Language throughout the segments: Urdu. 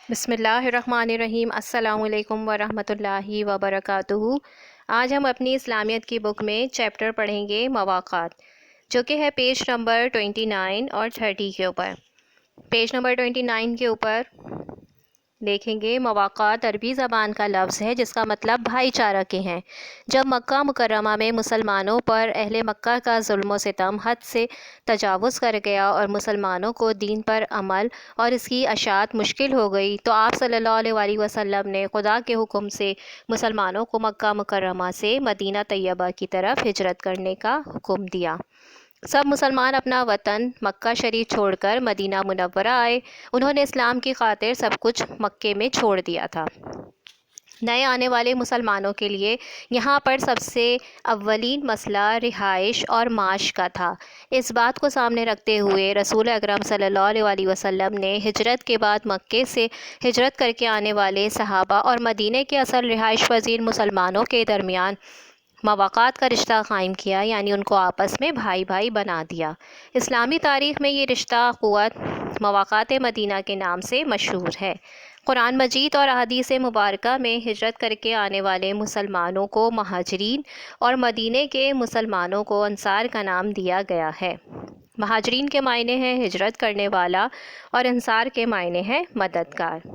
بسم اللہ الرحمن الرحیم۔ السلام علیکم ورحمۃ اللہ وبرکاتہ۔ آج ہم اپنی اسلامیت کی بک میں چیپٹر پڑھیں گے مواقعات، جو کہ ہے پیج نمبر 29 اور 30 کے اوپر۔ پیج نمبر 29 کے اوپر دیکھیں گے مواقعات عربی زبان کا لفظ ہے جس کا مطلب بھائی چارہ کے ہیں۔ جب مکہ مکرمہ میں مسلمانوں پر اہل مکہ کا ظلم و ستم حد سے تجاوز کر گیا اور مسلمانوں کو دین پر عمل اور اس کی اشاعت مشکل ہو گئی، تو آپ صلی اللہ علیہ وسلم نے خدا کے حکم سے مسلمانوں کو مکہ مکرمہ سے مدینہ طیبہ کی طرف ہجرت کرنے کا حکم دیا۔ سب مسلمان اپنا وطن مکہ شریف چھوڑ کر مدینہ منورہ آئے۔ انہوں نے اسلام کی خاطر سب کچھ مکے میں چھوڑ دیا تھا۔ نئے آنے والے مسلمانوں کے لیے یہاں پر سب سے اولین مسئلہ رہائش اور معاش کا تھا۔ اس بات کو سامنے رکھتے ہوئے رسول اکرم صلی اللہ علیہ وسلم نے ہجرت کے بعد مکے سے ہجرت کر کے آنے والے صحابہ اور مدینے کے اصل رہائش پذیر مسلمانوں کے درمیان مواقعات کا رشتہ قائم کیا، یعنی ان کو آپس میں بھائی بھائی بنا دیا۔ اسلامی تاریخ میں یہ رشتہ قوت مواقعات مدینہ کے نام سے مشہور ہے۔ قرآن مجید اور احادیث مبارکہ میں ہجرت کر کے آنے والے مسلمانوں کو مہاجرین اور مدینے کے مسلمانوں کو انصار کا نام دیا گیا ہے۔ مہاجرین کے معنی ہیں ہجرت کرنے والا اور انصار کے معنی ہیں مددگار۔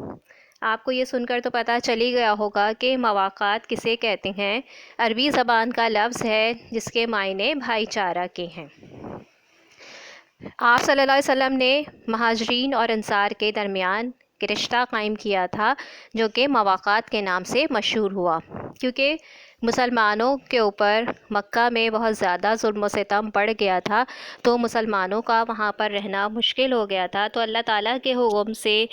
آپ کو یہ سن کر تو پتہ چلی گیا ہوگا کہ مواقعات کسے کہتے ہیں۔ عربی زبان کا لفظ ہے جس کے معنی بھائی چارہ کے ہیں۔ آپ صلی اللہ علیہ وسلم نے مہاجرین اور انصار کے درمیان رشتہ قائم کیا تھا جو کہ مواقعات کے نام سے مشہور ہوا، کیونکہ مسلمانوں کے اوپر مکہ میں بہت زیادہ ظلم و ستم بڑھ گیا تھا، تو مسلمانوں کا وہاں پر رہنا مشکل ہو گیا تھا۔ تو اللہ تعالیٰ کے حکم سے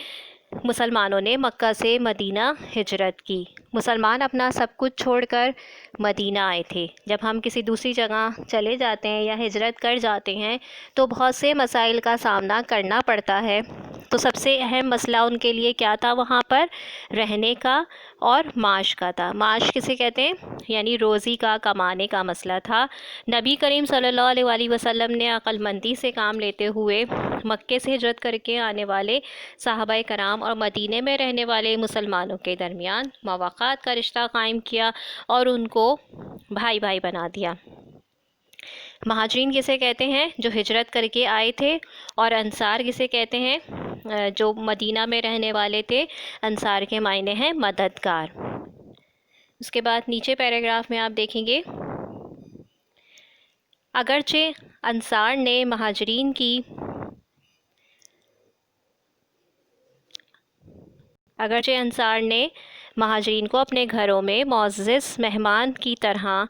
مسلمانوں نے مکہ سے مدینہ ہجرت کی۔ مسلمان اپنا سب کچھ چھوڑ کر مدینہ آئے تھے۔ جب ہم کسی دوسری جگہ چلے جاتے ہیں یا ہجرت کر جاتے ہیں تو بہت سے مسائل کا سامنا کرنا پڑتا ہے۔ تو سب سے اہم مسئلہ ان کے لیے کیا تھا؟ وہاں پر رہنے کا اور معاش کا تھا۔ معاش کسے کہتے ہیں؟ یعنی روزی کا، کمانے کا مسئلہ تھا۔ نبی کریم صلی اللہ علیہ وسلم نے عقل مندی سے کام لیتے ہوئے مکے سے ہجرت کر کے آنے والے صحابہ کرام اور مدینے میں رہنے والے مسلمانوں کے درمیان مواقعات کا رشتہ قائم کیا اور ان کو بھائی بھائی بنا دیا۔ مہاجرین کسے کہتے ہیں؟ جو ہجرت کر کے آئے تھے، اور انصار کسے کہتے ہیں؟ جو مدینہ میں رہنے والے تھے۔ انصار کے معنی ہیں مددگار۔ اس کے بعد نیچے پیراگراف میں آپ دیکھیں گے، اگرچہ انصار نے مہاجرین کو اپنے گھروں میں معزز مہمان کی طرح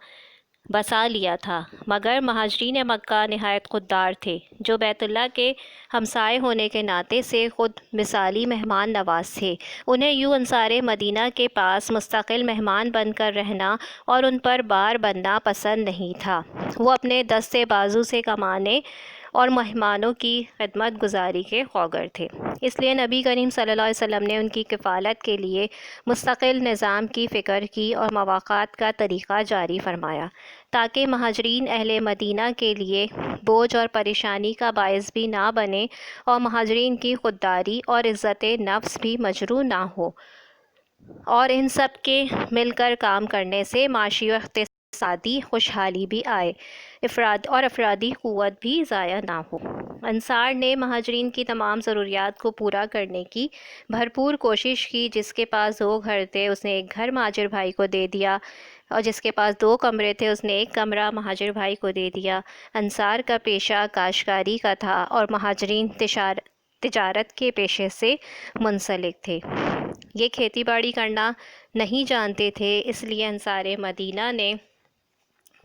بسا لیا تھا، مگر مہاجرین مکہ نہایت خوددار تھے، جو بیت اللہ کے ہمسائے ہونے کے ناطے سے خود مثالی مہمان نواز تھے۔ انہیں یوں انصار مدینہ کے پاس مستقل مہمان بن کر رہنا اور ان پر بار بننا پسند نہیں تھا۔ وہ اپنے دستے بازو سے کمانے اور مہمانوں کی خدمت گزاری کے خواگر تھے، اس لیے نبی کریم صلی اللہ علیہ وسلم نے ان کی کفالت کے لیے مستقل نظام کی فکر کی اور مواقعات کا طریقہ جاری فرمایا، تاکہ مہاجرین اہل مدینہ کے لیے بوجھ اور پریشانی کا باعث بھی نہ بنے اور مہاجرین کی خودداری اور عزت نفس بھی مجروح نہ ہو، اور ان سب کے مل کر کام کرنے سے معاشی و اقتصادی خوشحالی بھی آئے، افرادی قوت بھی ضائع نہ ہو۔ انصار نے مہاجرین کی تمام ضروریات کو پورا کرنے کی بھرپور کوشش کی۔ جس کے پاس 2 گھر تھے اس نے ایک گھر مہاجر بھائی کو دے دیا، اور جس کے پاس 2 کمرے تھے اس نے ایک کمرہ مہاجر بھائی کو دے دیا۔ انصار کا پیشہ کاشتکاری کا تھا اور مہاجرین تجارت کے پیشے سے منسلک تھے۔ یہ کھیتی باڑی کرنا نہیں جانتے تھے، اس لیے انصار مدینہ نے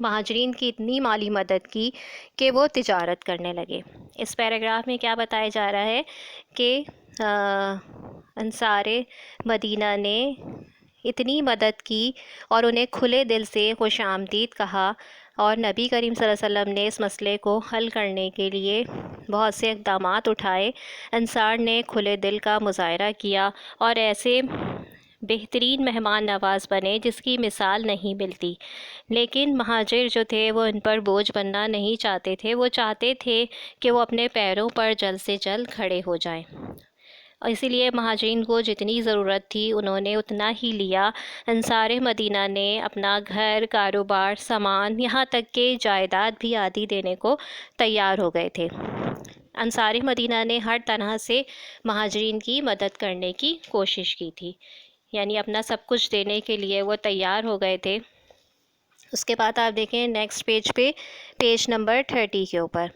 مہاجرین کی اتنی مالی مدد کی کہ وہ تجارت کرنے لگے۔ اس پیراگراف میں کیا بتایا جا رہا ہے کہ انصار مدینہ نے اتنی مدد کی اور انہیں کھلے دل سے خوش آمدید کہا، اور نبی کریم صلی اللہ علیہ وسلم نے اس مسئلے کو حل کرنے کے لیے بہت سے اقدامات اٹھائے۔ انصار نے کھلے دل کا مظاہرہ کیا اور ایسے بہترین مہمان نواز بنے جس کی مثال نہیں ملتی، لیکن مہاجر جو تھے وہ ان پر بوجھ بننا نہیں چاہتے تھے۔ وہ چاہتے تھے کہ وہ اپنے پیروں پر جلد سے جلد کھڑے ہو جائیں۔ اور اسی لیے مہاجرین کو جتنی ضرورت تھی انہوں نے اتنا ہی لیا۔ انصار مدینہ نے اپنا گھر، کاروبار، سامان، یہاں تک کہ جائیداد بھی آدھی دینے کو تیار ہو گئے تھے۔ انصار مدینہ نے ہر طرح سے مہاجرین کی مدد کرنے کی کوشش کی تھی، یعنی اپنا سب کچھ دینے کے لیے وہ تیار ہو گئے تھے۔ اس کے بعد آپ دیکھیں نیکسٹ پیج پہ، پیج نمبر 30 کے اوپر،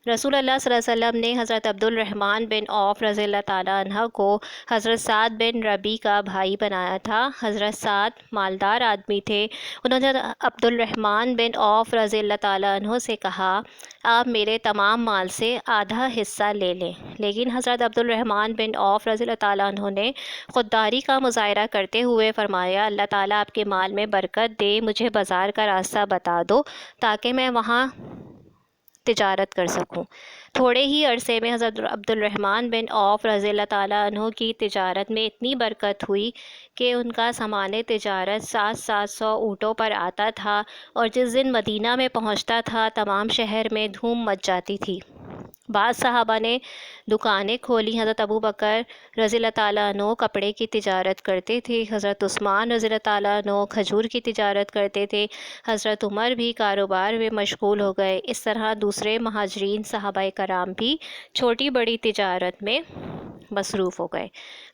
رسول اللہ صلی اللہ علیہ وسلم نے حضرت عبد الرحمن بن عوف رضی اللہ تعالیٰ عنہ کو حضرت سعد بن ربی کا بھائی بنایا تھا۔ حضرت سعد مالدار آدمی تھے۔ انہوں نے عبد الرحمن بن عوف رضی اللہ تعالیٰ عنہ سے کہا، آپ میرے تمام مال سے آدھا حصہ لے لیں، لیکن حضرت عبد الرحمن بن عوف رضی اللہ تعالیٰ عنہ نے خودداری کا مظاہرہ کرتے ہوئے فرمایا، اللہ تعالیٰ آپ کے مال میں برکت دے، مجھے بازار کا راستہ بتا دو تاکہ میں وہاں تجارت کر سکوں۔ تھوڑے ہی عرصے میں حضرت عبد الرحمن بن عوف رضی اللہ تعالیٰ عنہ کی تجارت میں اتنی برکت ہوئی کہ ان کا سامان تجارت 700 اونٹوں پر آتا تھا، اور جس دن مدینہ میں پہنچتا تھا تمام شہر میں دھوم مچ جاتی تھی۔ بعض صحابہ نے دکانیں کھولی۔ حضرت ابو بکر رضی اللہ تعالیٰ عنہ کپڑے کی تجارت کرتے تھے، حضرت عثمان رضی اللہ تعالیٰ عنہ کھجور کی تجارت کرتے تھے، حضرت عمر بھی کاروبار میں مشغول ہو گئے۔ اس طرح دوسرے مہاجرین صحابہ کرام بھی چھوٹی بڑی تجارت میں مصروف ہو گئے۔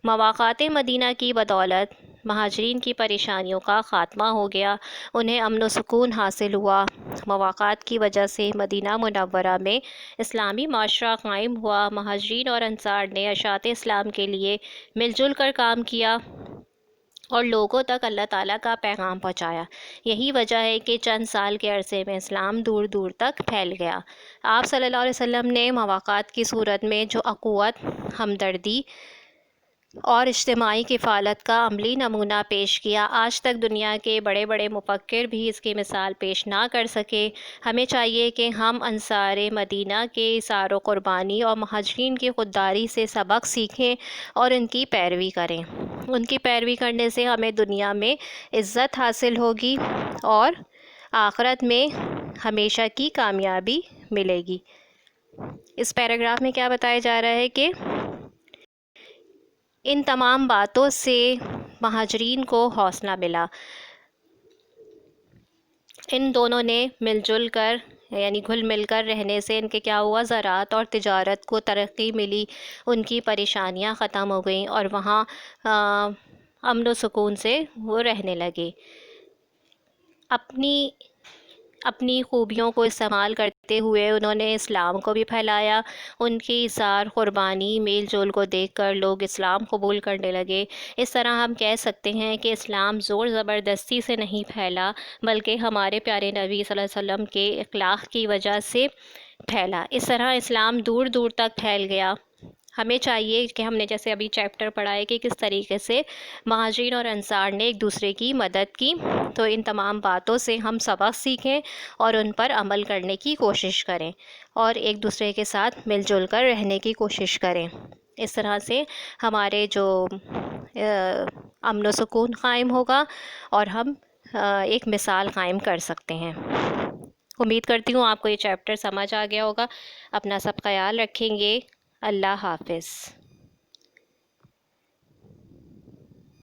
مواقعات مدینہ کی بدولت مہاجرین کی پریشانیوں کا خاتمہ ہو گیا، انہیں امن و سکون حاصل ہوا۔ مواقعات کی وجہ سے مدینہ منورہ میں اسلامی معاشرہ قائم ہوا۔ مہاجرین اور انصار نے اشاعت اسلام کے لیے مل جل کر کام کیا اور لوگوں تک اللہ تعالیٰ کا پیغام پہنچایا۔ یہی وجہ ہے کہ چند سال کے عرصے میں اسلام دور دور تک پھیل گیا۔ آپ صلی اللہ علیہ وسلم نے مواقعات کی صورت میں جو اخوت، ہمدردی اور اجتماعی کفالت کا عملی نمونہ پیش کیا، آج تک دنیا کے بڑے بڑے مفکر بھی اس کی مثال پیش نہ کر سکے۔ ہمیں چاہیے کہ ہم انصار مدینہ کے ایثار و قربانی اور مہاجرین کی خودداری سے سبق سیکھیں اور ان کی پیروی کریں۔ ان کی پیروی کرنے سے ہمیں دنیا میں عزت حاصل ہوگی اور آخرت میں ہمیشہ کی کامیابی ملے گی۔ اس پیراگراف میں کیا بتایا جا رہا ہے کہ ان تمام باتوں سے مہاجرین کو حوصلہ ملا۔ ان دونوں نے مل جل کر یعنی گھل مل کر رہنے سے ان کے کیا ہوا، زراعت اور تجارت کو ترقی ملی، ان کی پریشانیاں ختم ہو گئیں اور وہاں امن و سکون سے وہ رہنے لگے۔ اپنی خوبیوں کو استعمال کرتے ہوئے انہوں نے اسلام کو بھی پھیلایا۔ ان کی ایثار، قربانی، میل جول کو دیکھ کر لوگ اسلام قبول کرنے لگے۔ اس طرح ہم کہہ سکتے ہیں کہ اسلام زور زبردستی سے نہیں پھیلا، بلکہ ہمارے پیارے نبی صلی اللہ علیہ وسلم کے اخلاق کی وجہ سے پھیلا۔ اس طرح اسلام دور دور تک پھیل گیا۔ ہمیں چاہیے کہ ہم نے جیسے ابھی چیپٹر پڑھا ہے کہ کس طریقے سے مہاجرین اور انصار نے ایک دوسرے کی مدد کی، تو ان تمام باتوں سے ہم سبق سیکھیں اور ان پر عمل کرنے کی کوشش کریں اور ایک دوسرے کے ساتھ مل جل کر رہنے کی کوشش کریں۔ اس طرح سے ہمارے جو امن و سکون قائم ہوگا اور ہم ایک مثال قائم کر سکتے ہیں۔ امید کرتی ہوں آپ کو یہ چیپٹر سمجھ آ گیا ہوگا۔ اپنا سب خیال رکھیں گے۔ اللہ حافظ۔